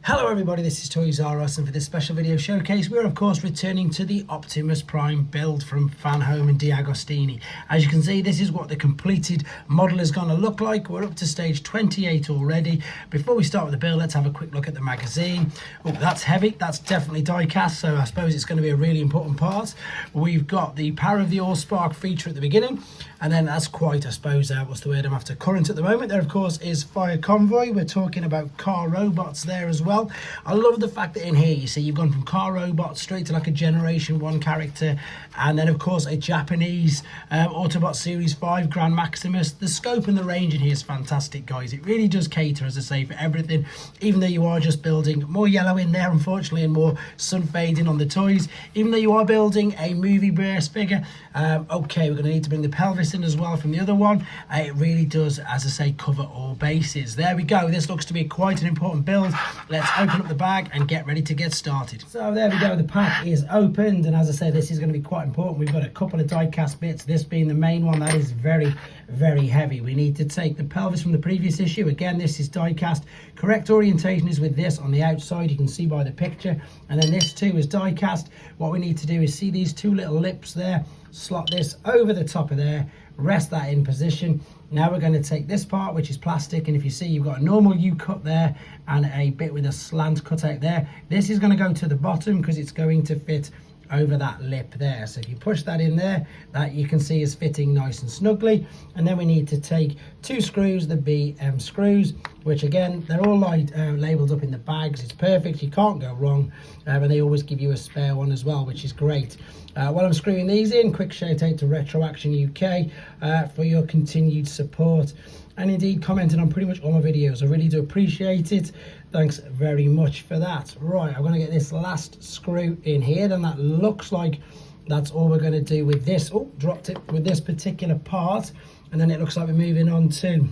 Hello everybody, this is Toys R Us, and for this special video showcase we're of course returning to the Optimus Prime build from Fanhome and Diagostini. As you can see, this is what the completed model is going to look like. We're up to stage 28 already. Before we start with the build, let's have a quick look at the magazine. Oh, that's heavy, that's definitely die cast, so I suppose it's going to be a really important part. We've got the Power of the All-Spark feature at the beginning, and then that's quite, I suppose, what's the word I'm after, current at the moment. There of course is Fire Convoy. We're talking about car robots there as well. I love the fact that in here you see you've gone from car robot straight to like a Generation 1 character, and then of course a Japanese Autobot Series 5 Grand Maximus. The scope and the range in here is fantastic, guys. It really does cater, as I say, for everything, even though you are just building more yellow in there, unfortunately, and more sun fading on the toys. Even though you are building a movie burst figure, okay, we're going to need to bring the pelvis in as well from the other one. It really does, as I say, cover all bases. There we go. This looks to be quite an important build. Let's open up the bag and get ready to get started. So there we go, the pack is opened, and as I say, this is going to be quite important. We've got a couple of die cast bits, this being the main one. That is very heavy. We need to take the pelvis from the previous issue. Again, this is die cast. Correct orientation is with this on the outside, you can see by the picture, and then this too is die cast. What we need to do is see these two little lips there, slot this over the top of there, rest that in position. Now we're going to take this part, which is plastic, and if you see, you've got a normal U-cut there and a bit with a slant cut out there. This is going to go to the bottom because it's going to fit over that lip there. So if you push that in there, that you can see is fitting nice and snugly. And then we need to take two screws, the BM screws, which again, they're all labeled up in the bags. It's perfect, you can't go wrong, and they always give you a spare one as well, which is great. While I'm screwing these in, quick shout out to Retro Action UK for your continued support, and indeed commenting on pretty much all my videos. I really do appreciate it. Thanks very much for that. Right, I'm going to get this last screw in here, and that looks like that's all we're going to do with this. Oh, dropped it, with this particular part, and then it looks like we're moving on to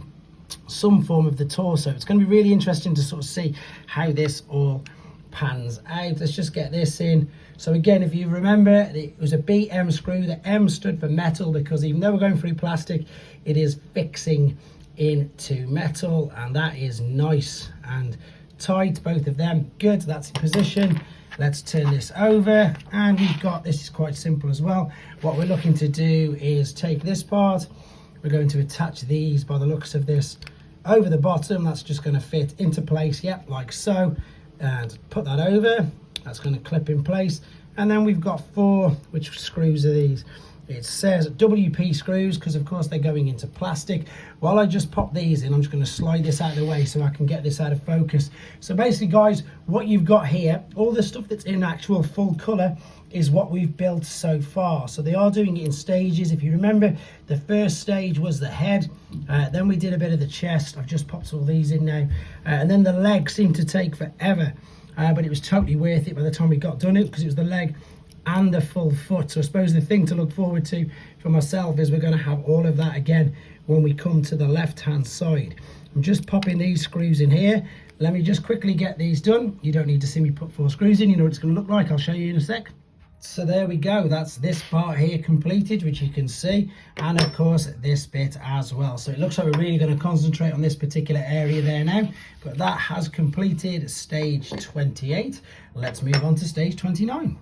some form of the torso. It's going to be really interesting to sort of see how this all pans out. Let's just get this in. So again, if you remember, it was a BM screw. The M stood for metal, because even though we're going through plastic, it is fixing into metal, and that is nice and tight, both of them. Good, that's in position. Let's turn this over, and we've got, this is quite simple as well. What we're looking to do is take this part, we're going to attach these, by the looks of this, over the bottom. That's just going to fit into place, yep, like so, and put that over. That's going to clip in place, and then we've got four, which screws are these? It says WP screws, because of course they're going into plastic. While I just pop these in, I'm just going to slide this out of the way so I can get this out of focus. So basically, guys, what you've got here, all the stuff that's in actual full colour, is what we've built so far. So they are doing it in stages. If you remember, the first stage was the head, then we did a bit of the chest. I've just popped all these in now, and then the leg seemed to take forever, but it was totally worth it by the time we got done it, because it was the leg and the full foot. So I suppose the thing to look forward to for myself is we're going to have all of that again when we come to the left hand side. I'm just popping these screws in here. Let me just quickly get these done. You don't need to see me put 4 screws in, you know what it's going to look like. I'll show you in a sec. So there we go, that's this part here completed, which you can see, and of course this bit as well. So it looks like we're really going to concentrate on this particular area there now, but that has completed stage 28. Let's move on to stage 29.